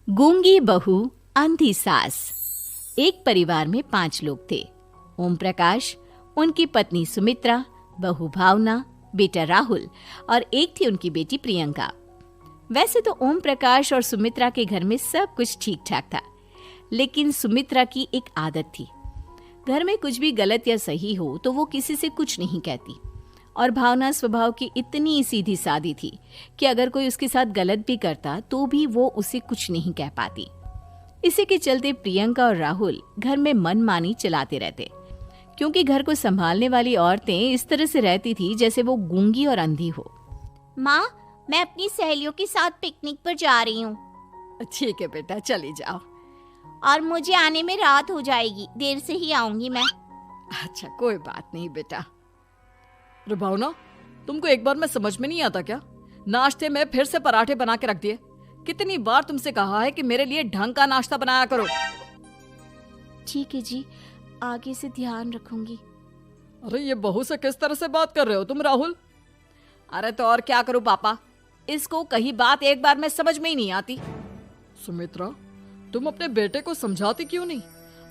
गूंगी बहू अंधी सास। एक परिवार में 5 लोग थे। ओम प्रकाश, उनकी पत्नी सुमित्रा, बहू भावना, बेटा राहुल और एक थी उनकी बेटी प्रियंका। वैसे तो ओम प्रकाश और सुमित्रा के घर में सब कुछ ठीक ठाक था, लेकिन सुमित्रा की एक आदत थी। घर में कुछ भी गलत या सही हो तो वो किसी से कुछ नहीं कहती। और भावना स्वभाव की इतनी सीधी सादी थी कि अगर कोई उसके साथ गलत भी करता तो भी वो उसे कुछ नहीं कह पाती। इसी के चलते प्रियंका और राहुल घर में मनमानी चलाते रहते, क्योंकि घर को संभालने वाली औरतें इस तरह से रहती थी जैसे वो गूंगी और अंधी हो। माँ, मैं अपनी सहेलियों के साथ पिकनिक पर जा रही हूँ। ठीक है बेटा, चली जाओ। और मुझे आने में रात हो जाएगी, देर से ही आऊंगी मैं। अच्छा, कोई बात नहीं बेटा। अरे भावना, तुमको एक बार में समझ में नहीं आता क्या? नाश्ते में फिर से पराठे बना के रख दिए। कितनी बार तुमसे कहा है कि मेरे लिए ढंग का नाश्ता बनाया करो। ठीक है जी, आगे से ध्यान रखूंगी। अरे ये बहू से किस तरह से बात कर रहे हो तुम राहुल? अरे तो और क्या करूं पापा, इसको कही बात एक बार में समझ में ही नहीं आती। सुमित्रा, तुम अपने बेटे को समझाती क्यों नहीं?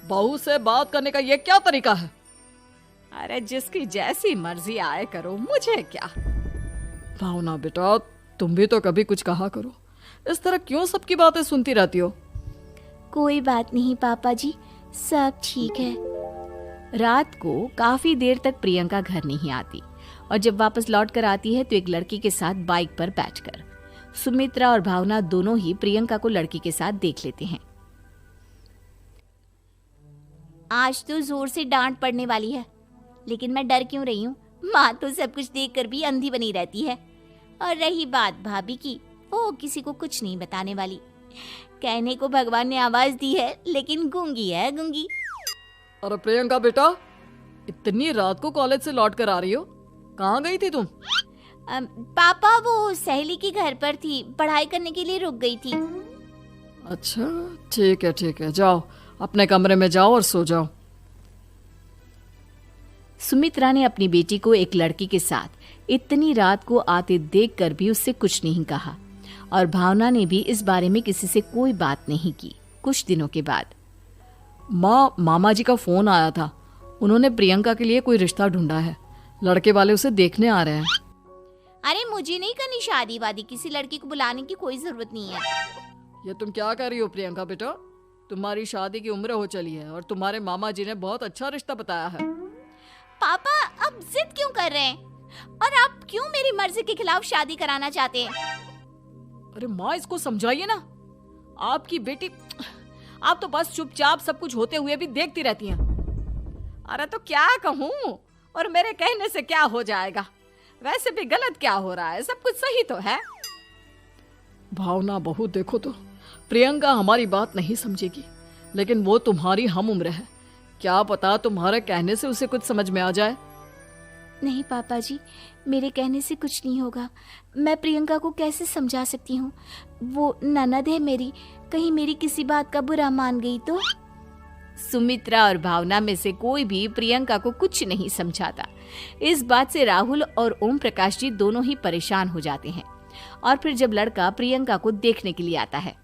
बहू से बात करने का ये क्या तरीका है? अरे जिसकी जैसी मर्जी आए करो, मुझे क्या। भावना बेटा, तुम भी तो कभी कुछ कहा करो। इस तरह क्यों सबकी बातें सुनती रहती हो? कोई बात नहीं पापा जी, सब ठीक है। रात को काफी देर तक प्रियंका घर नहीं आती और जब वापस लौट कर आती है तो एक लड़की के साथ बाइक पर बैठकर। सुमित्रा और भावना दोनों ही प्रियंका को लड़की के साथ देख लेते हैं। आज तो जोर से डांट पड़ने वाली है, लेकिन मैं डर क्यों रही हूँ? माँ तो सब कुछ देखकर भी अंधी बनी रहती है। और रही बात भाभी की, वो किसी को कुछ नहीं बताने वाली। कहने को भगवान ने आवाज दी है, लेकिन गूंगी है गूंगी। अरे प्रियंका बेटा, इतनी रात को कॉलेज से लौट कर आ रही हो? कहाँ गई थी तुम? पापा, वो सहेली के घर पर थी, पढ़ाई करने के लिए रुक गई थी। अच्छा, ठीक है, जाओ अपने कमरे में जाओ और सो जाओ। सुमित्रा ने अपनी बेटी को एक लड़की के साथ इतनी रात को आते देखकर भी उससे कुछ नहीं कहा और भावना ने भी इस बारे में किसी से कोई बात नहीं की। कुछ दिनों के बाद मामा जी का फोन आया था। उन्होंने प्रियंका के लिए कोई रिश्ता ढूंढा है। लड़के वाले उसे देखने आ रहे हैं। अरे मुझे नहीं करनी शादी वादी, किसी लड़की को बुलाने की कोई जरूरत नहीं है। ये तुम क्या कर रही हो प्रियंका बेटा? तुम्हारी शादी की उम्र हो चली है और तुम्हारे मामा जी ने बहुत अच्छा रिश्ता बताया है। पापा, अब जिद क्यों कर रहे हैं? और आप क्यों मेरी मर्जी के खिलाफ शादी कराना चाहते हैं? अरे माँ, इसको समझाइए ना। आपकी बेटी, आप तो बस चुपचाप सब कुछ होते हुए भी देखती रहती हैं। अरे तो क्या कहूँ, और मेरे कहने से क्या हो जाएगा? वैसे भी गलत क्या हो रहा है, सब कुछ सही तो है। भावना बहू, देखो तो प्रियंका हमारी बात नहीं समझेगी, लेकिन वो तुम्हारी हम उम्र है। क्या पता तुम्हारे कहने से उसे कुछ समझ में आ जाए। नहीं पापा जी, मेरे कहने से कुछ नहीं होगा। मैं प्रियंका को कैसे समझा सकती हूँ? वो ननद है मेरी, कहीं मेरी किसी बात का बुरा मान गई तो? सुमित्रा और भावना में से कोई भी प्रियंका को कुछ नहीं समझाता। इस बात से राहुल और ओम प्रकाश जी दोनों ही परेशान हो जाते हैं। और फिर जब लड़का प्रियंका को देखने के लिए आता है,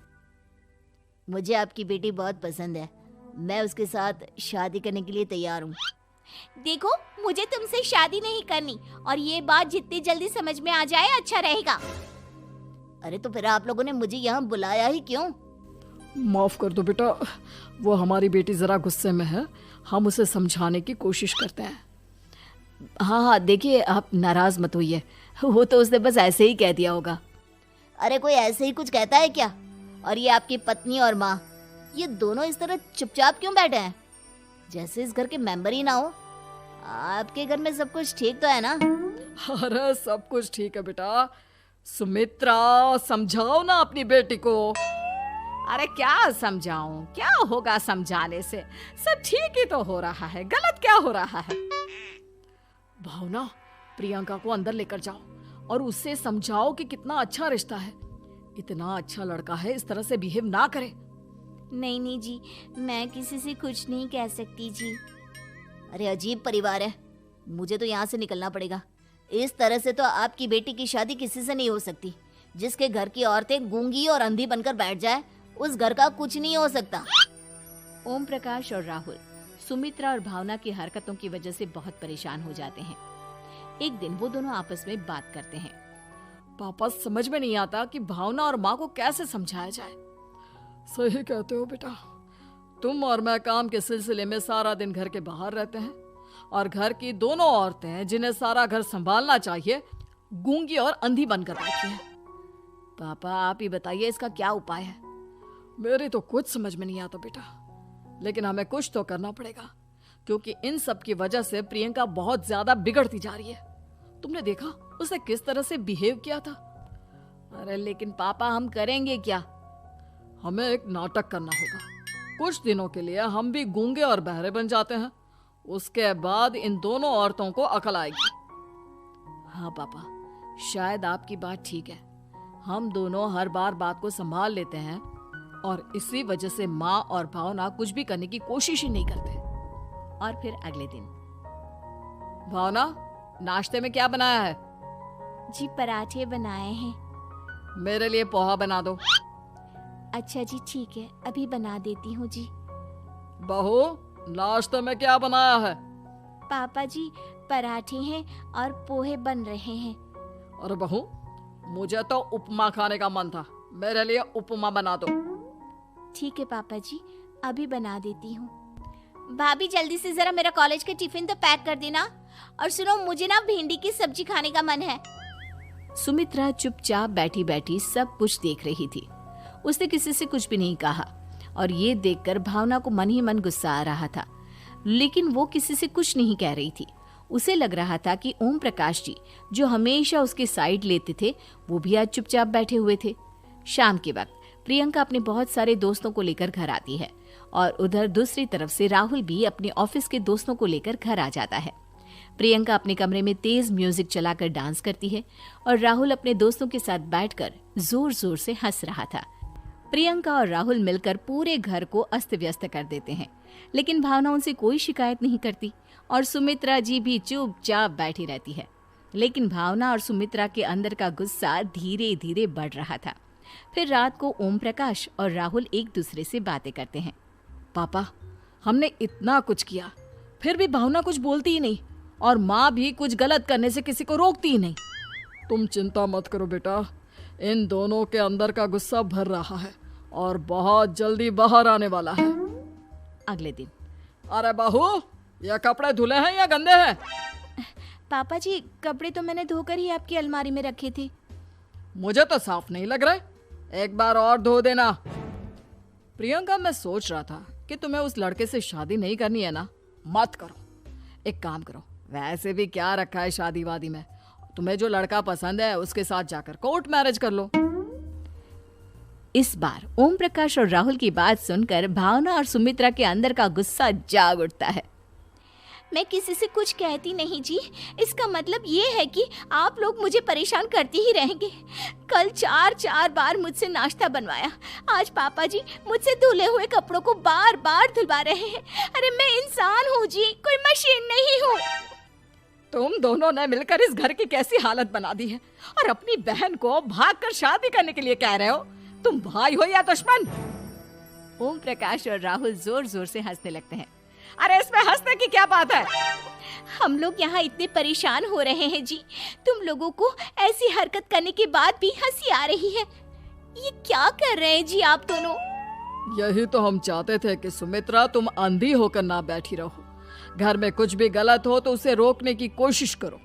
मुझे आपकी बेटी बहुत पसंद है, मैं उसके साथ शादी करने के लिए तैयार हूँ। देखो, मुझे तुमसे शादी नहीं करनी, और ये बात जितनी जल्दी समझ में आ जाए अच्छा रहेगा। अरे तो फिर आप लोगों ने मुझे यहाँ बुलाया ही क्यों? माफ कर दो बेटा, वो हमारी बेटी जरा गुस्से में है, हम उसे समझाने की कोशिश करते हैं। हाँ, देखिए आप नाराज मत होइए, वो तो उसने बस ऐसे ही कह दिया होगा। अरे कोई ऐसे ही कुछ कहता है क्या? और ये आपकी पत्नी और माँ, ये दोनों इस तरह चुपचाप क्यों बैठे हैं, जैसे इस घर के मेंबर ही ना हो? आपके घर में सब कुछ ठीक तो है ना? अरे सब कुछ ठीक है बेटा। सुमित्रा, समझाओ ना अपनी बेटी को। अरे क्या समझाऊं, क्या होगा समझाने से? सब ठीक ही तो हो रहा है, गलत क्या हो रहा है? भावना, प्रियंका को अंदर लेकर जाओ और उससे समझाओ कि कितना अच्छा रिश्ता है। इतना अच्छा लड़का है, इस तरह से बिहेव ना करे। नहीं जी, मैं किसी से कुछ नहीं कह सकती जी। अरे अजीब परिवार है, मुझे तो यहाँ से निकलना पड़ेगा। इस तरह से तो आपकी बेटी की शादी किसी से नहीं हो सकती। जिसके घर की औरतें गूंगी और अंधी बनकर बैठ जाए, उस घर का कुछ नहीं हो सकता। ओम प्रकाश और राहुल सुमित्रा और भावना की हरकतों की वजह से बहुत परेशान हो जाते हैं। एक दिन वो दोनों आपस में बात करते हैं। पापा, समझ में नहीं आता कि भावना और माँ को कैसे समझाया जाए। सही कहते हो बेटा, तुम और मैं काम के सिलसिले में सारा दिन घर के बाहर रहते हैं और घर की दोनों औरतें जिन्हें सारा घर संभालना चाहिए गूंगी और अंधी बनकर बैठी हैं। पापा, आप ही बताइए इसका क्या उपाय है? मेरी तो कुछ समझ में नहीं आता बेटा, लेकिन हमें कुछ तो करना पड़ेगा, क्योंकि इन सब की वजह से प्रियंका बहुत ज्यादा बिगड़ती जा रही है। तुमने देखा उसने किस तरह से बिहेव किया था। अरे लेकिन पापा, हम करेंगे क्या? हमें एक नाटक करना होगा। कुछ दिनों के लिए हम भी गूंगे और बहरे बन जाते हैं, उसके बाद इन दोनों औरतों को अकल आएगी। हाँ पापा, शायद आपकी बात ठीक है। हम दोनों हर बार बात को संभाल लेते हैं और इसी वजह से माँ और भावना कुछ भी करने की कोशिश ही नहीं करते। और फिर अगले दिन, भावना, नाश्ते में क्या बनाया है? जी, पराठे बनाए हैं। मेरे लिए पोहा बना दो। अच्छा जी, ठीक है, अभी बना देती हूँ जी। बहू, नाश्ते में क्या बनाया है? पापा जी, पराठे हैं और पोहे बन रहे हैं। अरे बहू, मुझे तो उपमा खाने का मन था, मेरे लिए उपमा बना दो। ठीक है पापा जी, अभी बना देती हूँ। भाभी, जल्दी से जरा मेरा कॉलेज के टिफिन तो पैक कर देना। और सुनो, मुझे ना भिंडी की सब्जी खाने का मन है। सुमित्रा चुपचाप बैठी बैठी सब कुछ देख रही थी। उसने किसी से कुछ भी नहीं कहा और ये देखकर भावना को मन ही मन गुस्सा आ रहा था, लेकिन वो किसी से कुछ नहीं कह रही थी। उसे लग रहा था कि ओम प्रकाश जी, जो हमेशा उसके साइड लेते थे, वो भी आज चुपचाप बैठे हुए थे। शाम के वक्त प्रियंका अपने बहुत सारे दोस्तों को लेकर घर आती है और उधर दूसरी तरफ से राहुल भी अपने ऑफिस के दोस्तों को लेकर घर आ जाता है। प्रियंका अपने कमरे में तेज म्यूजिक चलाकर डांस करती है और राहुल अपने दोस्तों के साथ बैठकर जोर जोर से हंस रहा था। प्रियंका और राहुल मिलकर पूरे घर को अस्त व्यस्त कर देते हैं, लेकिन भावना उनसे कोई शिकायत नहीं करती और सुमित्रा जी भी चुपचाप बैठी रहती है। लेकिन भावना और सुमित्रा के अंदर का गुस्सा धीरे धीरे बढ़ रहा था। फिर रात को ओम प्रकाश और राहुल एक दूसरे से बातें करते हैं। पापा, हमने इतना कुछ किया, फिर भी भावना कुछ बोलती ही नहीं और माँ भी कुछ गलत करने से किसी को रोकती ही नहीं। तुम चिंता मत करो बेटा, इन दोनों के अंदर का गुस्सा भर रहा है और बहुत जल्दी बाहर आने वाला है। अगले दिन, अरे बहू, ये कपड़े धुले हैं या गंदे हैं? पापा जी, कपड़े तो मैंने धोकर ही आपकी अलमारी में रखे थे। मुझे तो साफ नहीं लग रहे, एक बार और धो देना। प्रियंका, मैं सोच रहा था कि तुम्हें उस लड़के से शादी नहीं करनी है ना, मत करो। एक काम करो, वैसे भी क्या रखा है शादी वादी में, तुम्हें जो लड़का पसंद है उसके साथ जाकर कोर्ट मैरिज कर लो। इस बार ओम प्रकाश और राहुल की बात सुनकर भावना और सुमित्रा के अंदर का गुस्सा जाग उठता है। मैं किसी से कुछ कहती नहीं जी, इसका मतलब ये है कि आप लोग मुझे परेशान करते ही रहेंगे। कल 4 बार मुझसे नाश्ता बनवाया, आज पापा जी मुझसे धुले हुए कपड़ों को बार बार धुलवा रहे हैं। अरे मैं इंसान हूँ जी, कोई मशीन नहीं हूँ। तुम दोनों ने मिलकर इस घर की कैसी हालत बना दी है और अपनी बहन को भागकर शादी करने के लिए कह रहे हो। तुम भाई हो या दुश्मन? ओम प्रकाश और राहुल जोर जोर से हंसने लगते हैं। अरे इसमें हंसने की क्या बात है? हम लोग यहाँ इतने परेशान हो रहे हैं जी, तुम लोगों को ऐसी हरकत करने के बाद भी हंसी आ रही है। ये क्या कर रहे हैं जी आप दोनों? यही तो हम चाहते थे कि सुमित्रा, तुम अंधी होकर ना बैठी रहो। घर में कुछ भी गलत हो तो उसे रोकने की कोशिश करो।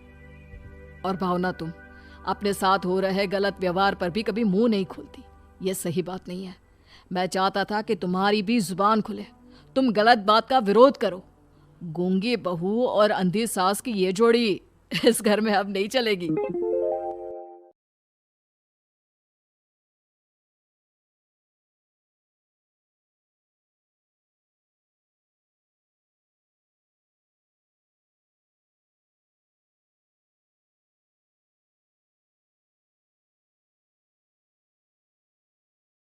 और भावना, तुम अपने साथ हो रहे गलत व्यवहार पर भी कभी मुंह नहीं खोलती। ये सही बात नहीं है। मैं चाहता था कि तुम्हारी भी जुबान खुले, तुम गलत बात का विरोध करो। गूंगी बहू और अंधी सास की ये जोड़ी इस घर में अब नहीं चलेगी।